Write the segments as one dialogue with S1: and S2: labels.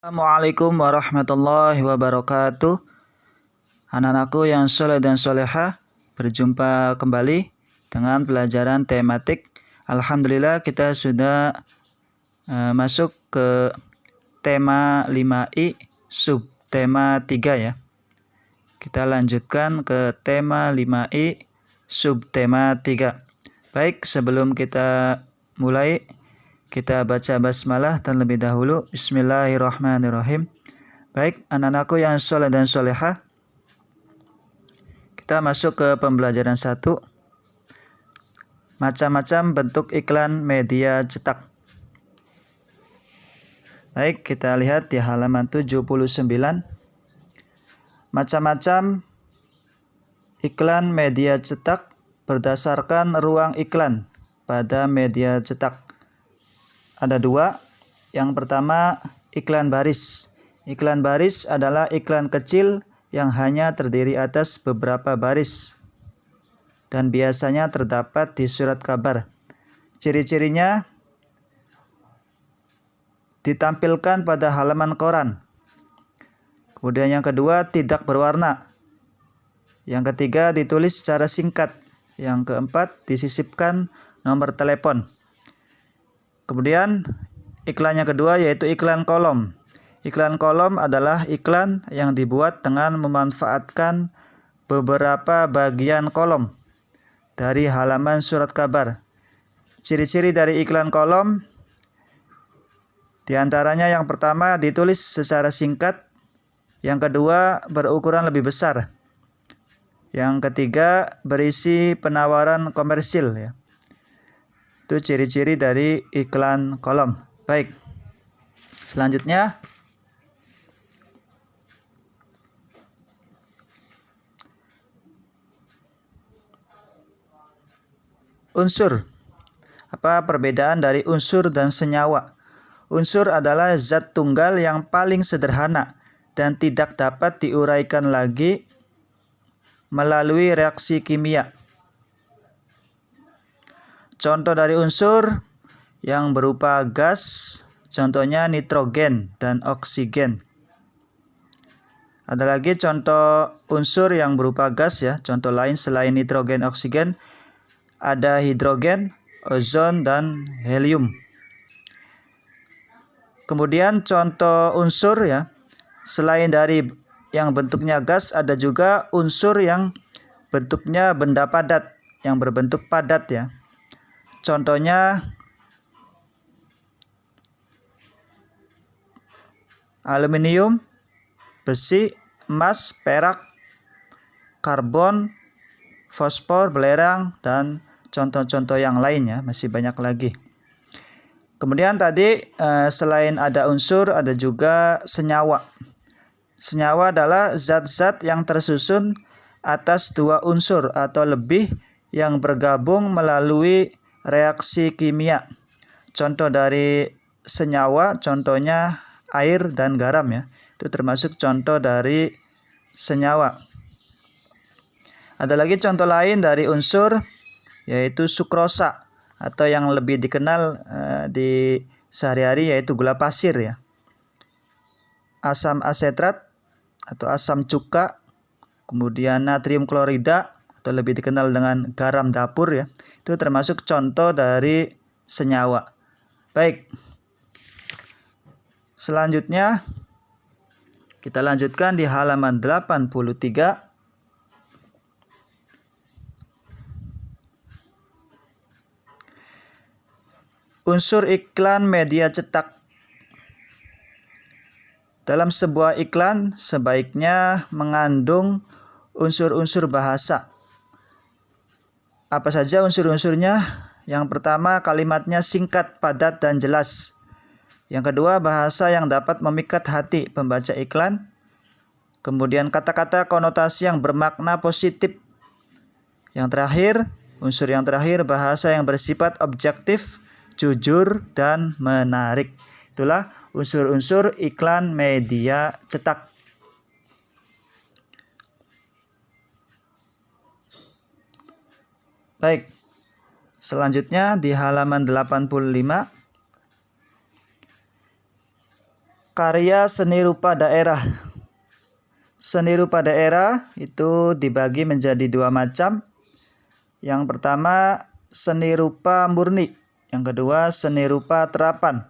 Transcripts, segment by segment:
S1: Assalamualaikum warahmatullahi wabarakatuh. Anak-anakku yang soleh dan solehah, berjumpa kembali dengan pelajaran tematik. Alhamdulillah kita sudah masuk ke tema 5I subtema 3 ya. Kita lanjutkan ke tema 5I subtema 3. Baik, sebelum kita mulai, kita baca basmalah terlebih dahulu. Bismillahirrahmanirrahim. Baik, anak-anakku yang soleh dan solehah, kita masuk ke pembelajaran 1. Macam-macam bentuk iklan media cetak. Baik, kita lihat di halaman 79. Macam-macam iklan media cetak berdasarkan ruang iklan pada media cetak. Ada 2. Yang pertama, iklan baris. Iklan baris adalah iklan kecil yang hanya terdiri atas beberapa baris dan biasanya terdapat di surat kabar. Ciri-cirinya ditampilkan pada halaman koran. Kemudian yang kedua, tidak berwarna. Yang ketiga, ditulis secara singkat. Yang keempat, disisipkan nomor telepon. Kemudian iklan yang kedua yaitu iklan kolom. Iklan kolom adalah iklan yang dibuat dengan memanfaatkan beberapa bagian kolom dari halaman surat kabar. Ciri-ciri dari iklan kolom diantaranya yang pertama ditulis secara singkat, yang kedua berukuran lebih besar, yang ketiga berisi penawaran komersil ya. Itu ciri-ciri dari iklan kolom. Baik. Selanjutnya unsur. Apa perbedaan dari unsur dan senyawa? Unsur adalah zat tunggal yang paling sederhana dan tidak dapat diuraikan lagi melalui reaksi kimia. Contoh dari unsur yang berupa gas, contohnya nitrogen dan oksigen. Ada lagi contoh unsur yang berupa gas ya, contoh lain selain nitrogen, oksigen, ada hidrogen, ozon, dan helium. Kemudian contoh unsur ya, selain dari yang bentuknya gas, ada juga unsur yang bentuknya benda padat, yang berbentuk padat ya. Contohnya aluminium, besi, emas, perak, karbon, fosfor, belerang, dan contoh-contoh yang lainnya, masih banyak lagi. Kemudian tadi selain ada unsur, ada juga senyawa. Senyawa adalah zat-zat yang tersusun atas 2 unsur atau lebih yang bergabung melalui reaksi kimia. Contoh dari senyawa, contohnya air dan garam ya. Itu termasuk contoh dari senyawa. Ada lagi contoh lain dari unsur yaitu sukrosa atau yang lebih dikenal di sehari-hari yaitu gula pasir ya. Asam asetrat atau asam cuka, kemudian natrium klorida atau lebih dikenal dengan garam dapur ya. Itu termasuk contoh dari senyawa. Baik. Selanjutnya kita lanjutkan di halaman 83. Unsur iklan media cetak. Dalam sebuah iklan sebaiknya mengandung unsur-unsur bahasa. Apa saja unsur-unsurnya? Yang pertama, kalimatnya singkat, padat, dan jelas. Yang kedua, bahasa yang dapat memikat hati pembaca iklan. Kemudian kata-kata konotasi yang bermakna positif. Yang terakhir, unsur yang terakhir, bahasa yang bersifat objektif, jujur, dan menarik. Itulah unsur-unsur iklan media cetak. Baik, selanjutnya di halaman 85. karya seni rupa daerah. Seni rupa daerah itu dibagi menjadi dua macam. Yang pertama seni rupa murni, yang kedua seni rupa terapan.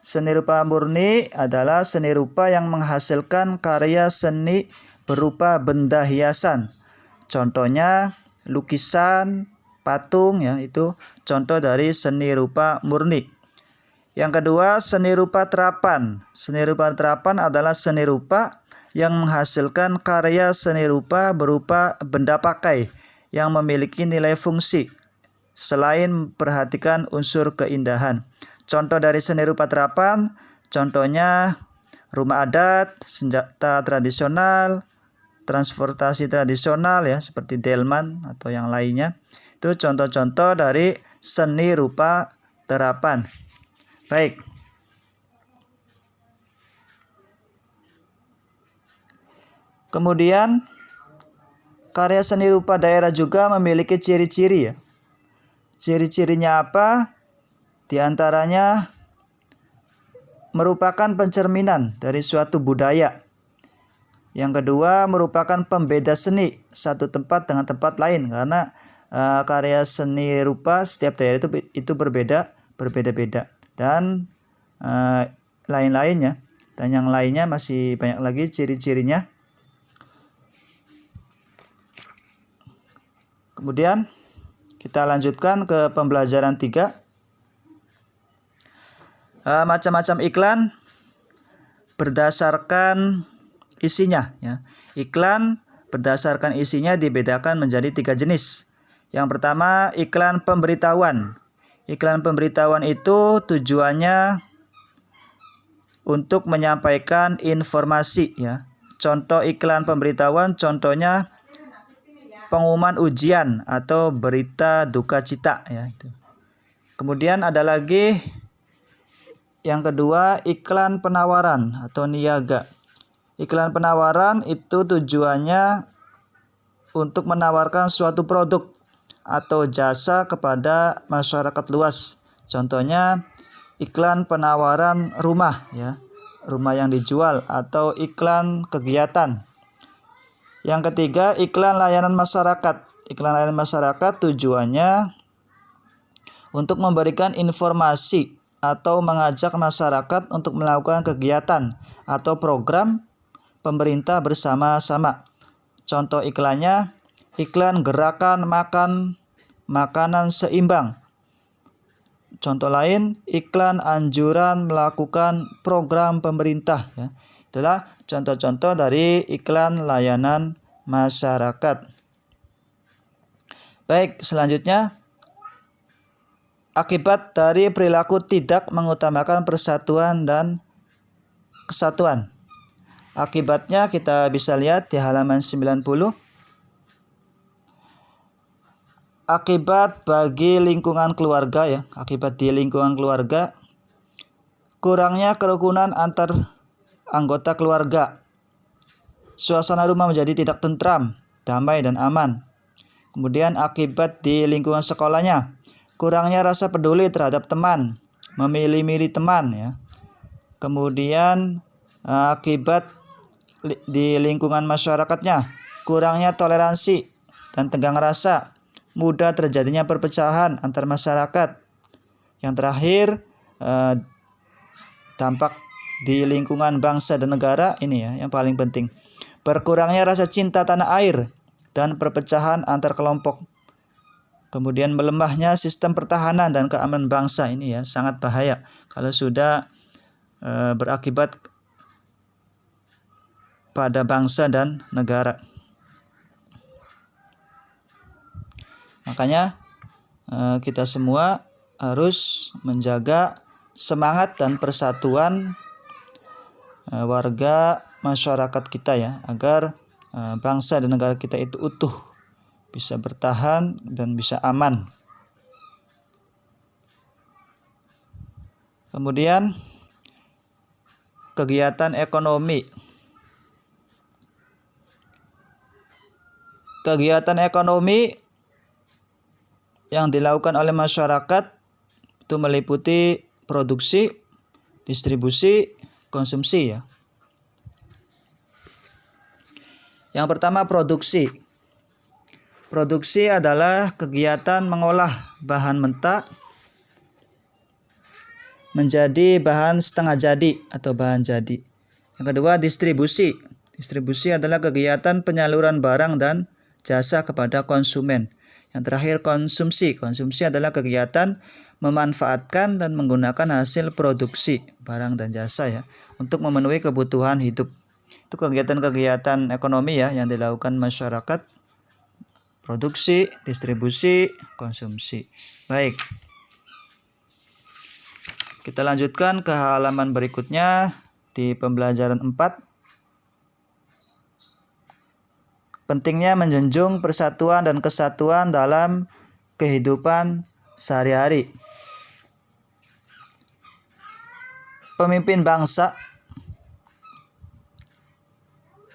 S1: Seni rupa murni adalah seni rupa yang menghasilkan karya seni berupa benda hiasan. Contohnya lukisan, patung, ya, itu contoh dari seni rupa murni. Yang kedua seni rupa terapan. Seni rupa terapan adalah seni rupa yang menghasilkan karya seni rupa berupa benda pakai yang memiliki nilai fungsi selain memperhatikan unsur keindahan. Contoh dari seni rupa terapan, contohnya rumah adat, senjata tradisional, transportasi tradisional, ya, seperti delman atau yang lainnya. Itu contoh-contoh dari seni rupa terapan. Baik. Kemudian karya seni rupa daerah juga memiliki ciri-ciri, ya. Ciri-cirinya apa? Di antaranya merupakan pencerminan dari suatu budaya. Yang kedua merupakan pembeda seni satu tempat dengan tempat lain, karena karya seni rupa setiap daerah itu berbeda-beda dan lain-lainnya. Dan yang lainnya masih banyak lagi ciri-cirinya. Kemudian kita lanjutkan ke pembelajaran 3. Macam-macam iklan berdasarkan isinya, ya. Iklan berdasarkan isinya dibedakan menjadi 3 jenis. Yang pertama iklan pemberitahuan. Iklan pemberitahuan itu tujuannya untuk menyampaikan informasi, ya. Contoh iklan pemberitahuan, contohnya pengumuman ujian atau berita duka cita, ya, itu. Kemudian ada lagi yang kedua iklan penawaran atau niaga. Iklan penawaran itu tujuannya untuk menawarkan suatu produk atau jasa kepada masyarakat luas. Contohnya iklan penawaran rumah, ya, rumah yang dijual, atau iklan kegiatan. Yang ketiga iklan layanan masyarakat. Iklan layanan masyarakat tujuannya untuk memberikan informasi atau mengajak masyarakat untuk melakukan kegiatan atau program pemerintah bersama-sama. Contoh iklannya iklan gerakan makan makanan seimbang. Contoh lain iklan anjuran melakukan program pemerintah, ya. Itulah contoh-contoh dari iklan layanan masyarakat. Baik, selanjutnya akibat dari perilaku tidak mengutamakan persatuan dan kesatuan. Akibatnya kita bisa lihat di halaman 90. Akibat bagi lingkungan keluarga, ya. Akibat di lingkungan keluarga, kurangnya kerukunan antar anggota keluarga. Suasana rumah menjadi tidak tentram, damai dan aman. Kemudian akibat di lingkungan sekolahnya, kurangnya rasa peduli terhadap teman, memilih-milih teman, ya. Kemudian akibat di lingkungan masyarakatnya, kurangnya toleransi dan tenggang rasa, mudah terjadinya perpecahan antar masyarakat. Yang terakhir dampak di lingkungan bangsa dan negara, ini, ya, yang paling penting. Berkurangnya rasa cinta tanah air dan perpecahan antar kelompok. Kemudian melemahnya sistem pertahanan dan keamanan bangsa, ini, ya, sangat bahaya kalau sudah berakibat pada bangsa dan negara. Makanya kita semua harus menjaga semangat dan persatuan warga masyarakat kita, ya, agar bangsa dan negara kita itu utuh, bisa bertahan dan bisa aman. Kemudian kegiatan ekonomi. Kegiatan ekonomi yang dilakukan oleh masyarakat itu meliputi produksi, distribusi, konsumsi ya. Yang pertama produksi. Produksi adalah kegiatan mengolah bahan mentah menjadi bahan setengah jadi atau bahan jadi. Yang kedua distribusi. Distribusi adalah kegiatan penyaluran barang dan jasa kepada konsumen. Yang terakhir konsumsi. Konsumsi adalah kegiatan memanfaatkan dan menggunakan hasil produksi barang dan jasa ya untuk memenuhi kebutuhan hidup. Itu kegiatan-kegiatan ekonomi ya yang dilakukan masyarakat. Produksi, distribusi, konsumsi. Baik. Kita lanjutkan ke halaman berikutnya di pembelajaran 4. Pentingnya menjunjung persatuan dan kesatuan dalam kehidupan sehari-hari. Pemimpin bangsa.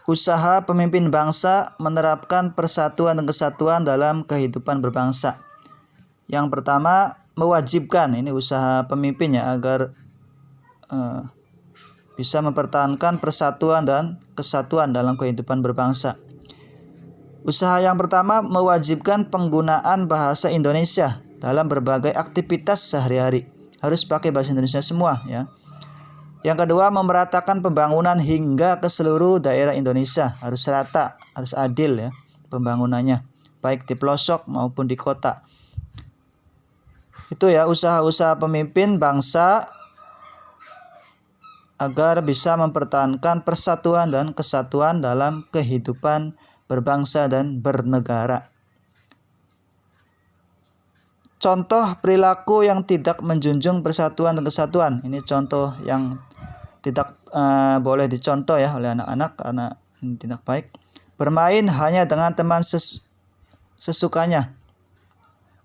S1: Usaha pemimpin bangsa menerapkan persatuan dan kesatuan dalam kehidupan berbangsa. Yang pertama, mewajibkan, ini usaha pemimpinnya agar bisa mempertahankan persatuan dan kesatuan dalam kehidupan berbangsa. Usaha yang pertama mewajibkan penggunaan bahasa Indonesia dalam berbagai aktivitas sehari-hari. Harus pakai bahasa Indonesia semua ya. Yang kedua, memeratakan pembangunan hingga ke seluruh daerah Indonesia. Harus rata, harus adil ya pembangunannya, baik di pelosok maupun di kota. Itu ya usaha-usaha pemimpin bangsa agar bisa mempertahankan persatuan dan kesatuan dalam kehidupan berbangsa dan bernegara. Contoh perilaku yang tidak menjunjung persatuan dan kesatuan. Ini contoh yang tidak boleh dicontoh ya oleh anak-anak karena ini tidak baik. Bermain hanya dengan teman sesukanya.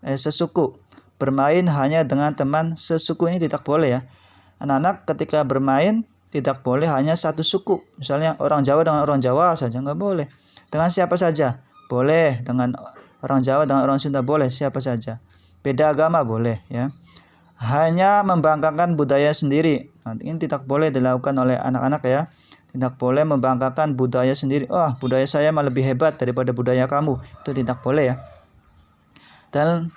S1: Sesuku. Bermain hanya dengan teman sesuku ini tidak boleh ya. Anak-anak ketika bermain tidak boleh hanya satu suku. Misalnya orang Jawa dengan orang Jawa saja nggak boleh. Dengan siapa saja boleh. Dengan orang Jawa dengan orang Sunda boleh, siapa saja. Beda agama boleh ya. Hanya membanggakan budaya sendiri. Nah, ini tidak boleh dilakukan oleh anak-anak ya. Tidak boleh membanggakan budaya sendiri. Oh, budaya saya malah lebih hebat daripada budaya kamu. Itu tidak boleh ya. Dan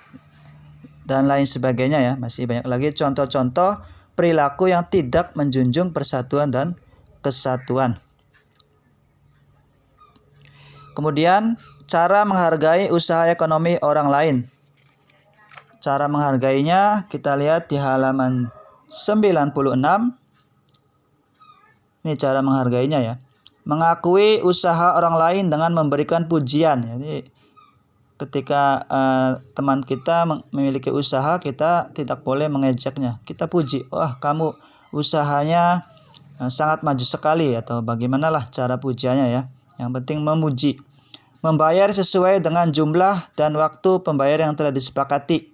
S1: lain sebagainya ya. Masih banyak lagi contoh-contoh perilaku yang tidak menjunjung persatuan dan kesatuan. Kemudian cara menghargai usaha ekonomi orang lain. Cara menghargainya kita lihat di halaman 96. Ini cara menghargainya ya. Mengakui usaha orang lain dengan memberikan pujian. Jadi ketika teman kita memiliki usaha, kita tidak boleh mengejeknya. Kita puji, wah kamu usahanya sangat maju sekali, atau bagaimanalah cara pujiannya ya. Yang penting memuji. Membayar sesuai dengan jumlah dan waktu pembayar yang telah disepakati.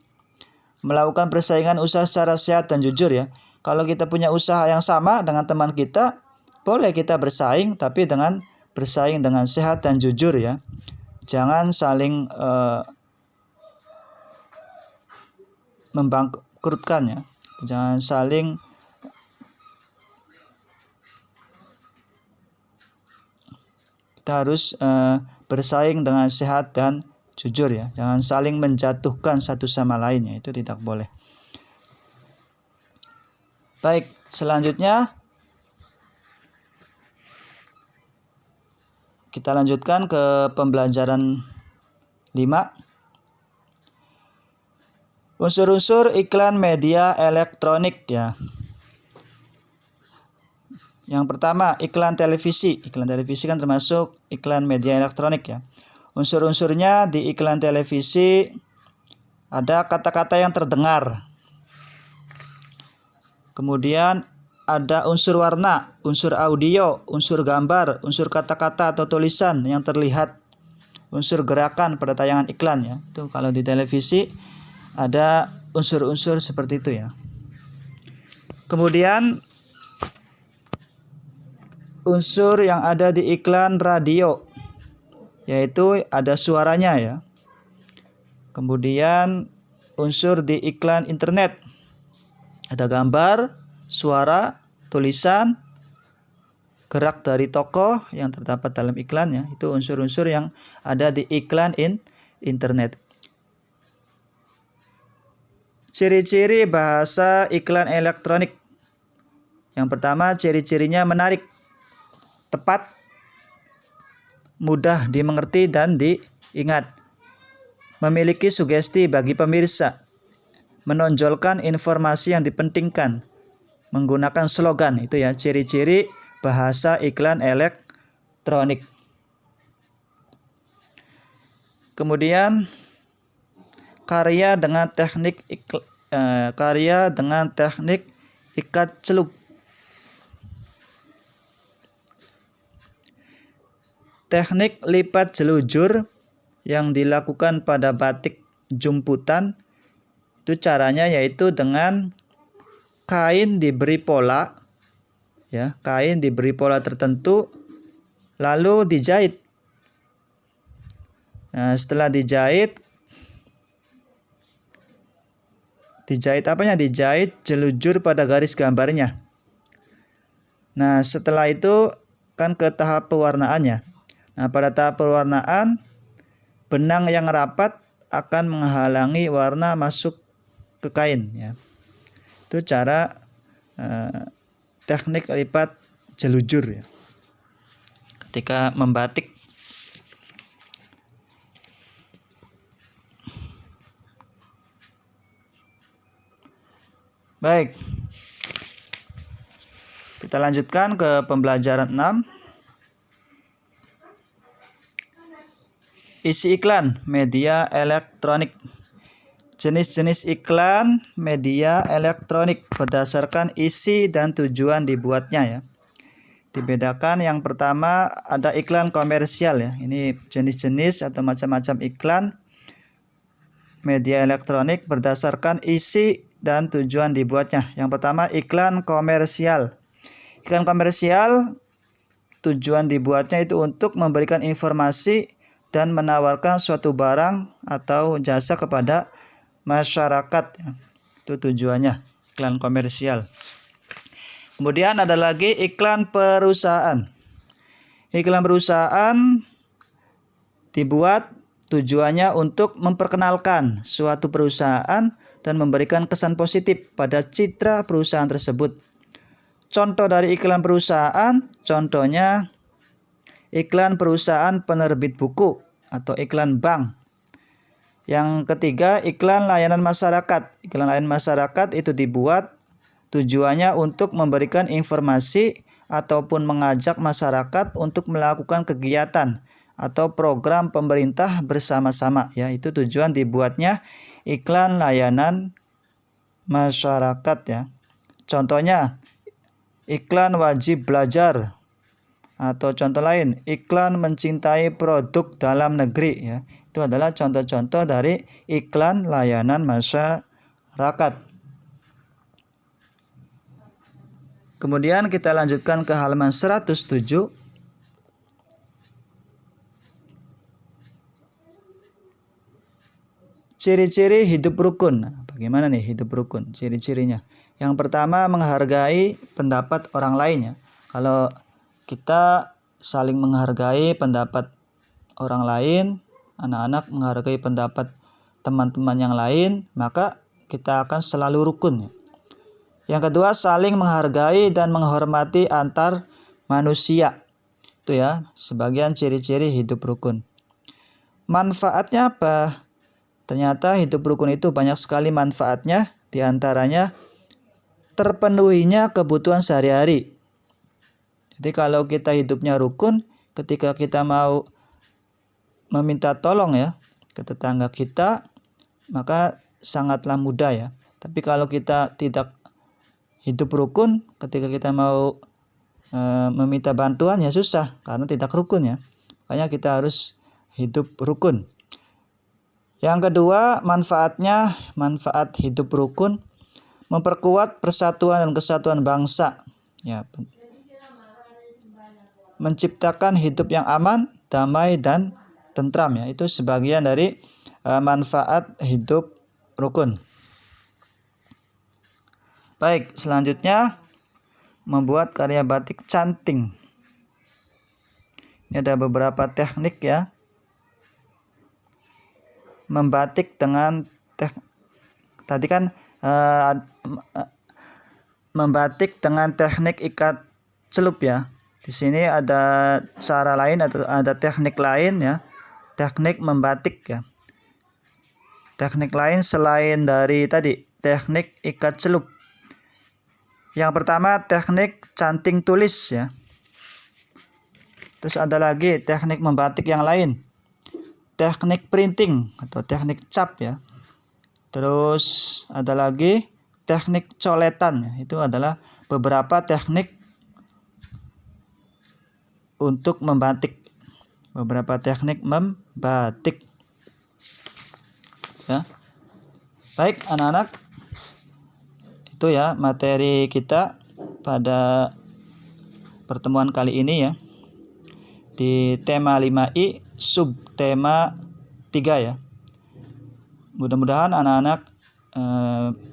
S1: Melakukan persaingan usaha secara sehat dan jujur ya. Kalau kita punya usaha yang sama dengan teman kita, boleh kita bersaing, tapi dengan bersaing dengan sehat dan jujur ya. Jangan saling membangkrutkan ya. Jangan saling kita harus bersaing dengan sehat dan jujur ya. Jangan saling menjatuhkan satu sama lainnya, itu tidak boleh. Baik, selanjutnya kita lanjutkan ke pembelajaran 5. Unsur-unsur iklan media elektronik ya. Yang pertama, iklan televisi. Iklan televisi kan termasuk iklan media elektronik ya. Unsur-unsurnya di iklan televisi ada kata-kata yang terdengar. Kemudian ada unsur warna, unsur audio, unsur gambar, unsur kata-kata atau tulisan yang terlihat, unsur gerakan pada tayangan iklan ya. Itu kalau di televisi ada unsur-unsur seperti itu ya. Kemudian unsur yang ada di iklan radio, yaitu ada suaranya ya. Kemudian unsur di iklan internet, ada gambar, suara, tulisan, gerak dari toko yang terdapat dalam iklannya. Itu unsur-unsur yang ada di iklan internet. Ciri-ciri bahasa iklan elektronik. Yang pertama, ciri-cirinya menarik, tepat, mudah dimengerti dan diingat. Memiliki sugesti bagi pemirsa. Menonjolkan informasi yang dipentingkan. Menggunakan slogan, itu ya, ciri-ciri bahasa iklan elektronik. Kemudian karya dengan teknik ikat celup. Teknik lipat jelujur yang dilakukan pada batik jumputan, itu caranya yaitu dengan kain diberi pola, ya, kain diberi pola tertentu, lalu dijahit. Nah, setelah dijahit apanya? Dijahit jelujur pada garis gambarnya. Nah, setelah itu kan ke tahap pewarnaannya. Nah, pada tahap pewarnaan, benang yang rapat akan menghalangi warna masuk ke kain, ya. Itu cara teknik lipat jelujur, ya, ketika membatik. Baik, kita lanjutkan ke pembelajaran 6. Isi iklan media elektronik. Jenis-jenis iklan media elektronik berdasarkan isi dan tujuan dibuatnya, ya. Dibedakan, yang pertama ada iklan komersial, ya. Ini jenis-jenis atau macam-macam iklan media elektronik berdasarkan isi dan tujuan dibuatnya. Yang pertama, iklan komersial. Iklan komersial tujuan dibuatnya itu untuk memberikan informasi dan menawarkan suatu barang atau jasa kepada masyarakat, ya. Itu tujuannya, iklan komersial. Kemudian ada lagi iklan perusahaan. Iklan perusahaan dibuat tujuannya untuk memperkenalkan suatu perusahaan dan memberikan kesan positif pada citra perusahaan tersebut. Contoh dari iklan perusahaan, contohnya iklan perusahaan penerbit buku atau iklan bank. Yang ketiga, iklan layanan masyarakat. Iklan layanan masyarakat itu dibuat tujuannya untuk memberikan informasi ataupun mengajak masyarakat untuk melakukan kegiatan atau program pemerintah bersama-sama, ya. Itu tujuan dibuatnya iklan layanan masyarakat, ya. Contohnya iklan wajib belajar, atau contoh lain iklan mencintai produk dalam negeri, ya. Itu adalah contoh-contoh dari iklan layanan masyarakat. Kemudian kita lanjutkan ke halaman 107. Ciri-ciri hidup rukun. Nah, bagaimana nih hidup rukun? Ciri-cirinya. Yang pertama, menghargai pendapat orang lain, ya. Kalau kita saling menghargai pendapat orang lain, anak-anak menghargai pendapat teman-teman yang lain, maka kita akan selalu rukun, ya. Yang kedua, saling menghargai dan menghormati antar manusia. Itu, ya, sebagian ciri-ciri hidup rukun. Manfaatnya apa? Ternyata hidup rukun itu banyak sekali manfaatnya, diantaranya terpenuhinya kebutuhan sehari-hari. Jadi kalau kita hidupnya rukun, ketika kita mau meminta tolong, ya, ke tetangga kita, maka sangatlah mudah, ya. Tapi kalau kita tidak hidup rukun, ketika kita mau meminta bantuan, ya susah karena tidak rukun, ya. Makanya kita harus hidup rukun. Yang kedua, manfaat hidup rukun memperkuat persatuan dan kesatuan bangsa, ya. Menciptakan hidup yang aman, damai dan tentram, ya. Itu sebagian dari manfaat hidup rukun. Baik, selanjutnya membuat karya batik canting. Ini ada beberapa teknik ya. Membatik dengan tadi kan membatik dengan teknik ikat celup ya. Di sini ada cara lain atau ada teknik lain ya. Teknik membatik ya. Teknik lain selain dari tadi teknik ikat celup. Yang pertama teknik canting tulis ya. Terus ada lagi teknik membatik yang lain. Teknik printing atau teknik cap ya. Terus ada lagi teknik coletan ya. Itu adalah beberapa teknik untuk membatik. Beberapa teknik membatik. Ya. Baik anak-anak, itu ya materi kita pada pertemuan kali ini ya. Di tema 5I subtema 3 ya. Mudah-mudahan anak-anak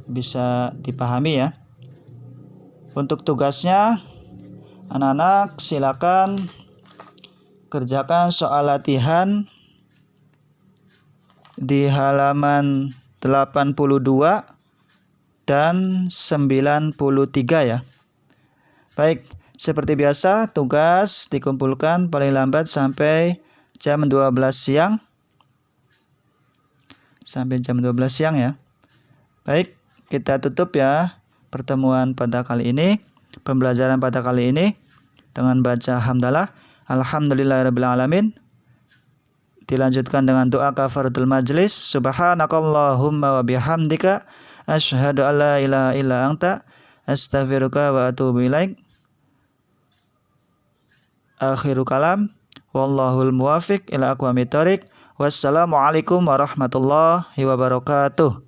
S1: bisa dipahami ya. Untuk tugasnya anak-anak silakan kerjakan soal latihan di halaman 82 dan 93 ya. Baik, seperti biasa tugas dikumpulkan paling lambat sampai jam 12 siang. Sampai jam 12 siang ya. Baik, kita tutup ya pertemuan pada kali ini, pembelajaran pada kali ini dengan baca hamdalah. Alhamdulillahirabbil alamin. Dilanjutkan dengan doa kafaratul majlis. Subhanakallahumma wa bihamdika asyhadu an la ilaha illa anta astaghfiruka wa atubu ilaik. Akhiru kalam. Wallahul muwafiq ila aqwamit thoriq. Wassalamualaikum warahmatullahi wabarakatuh.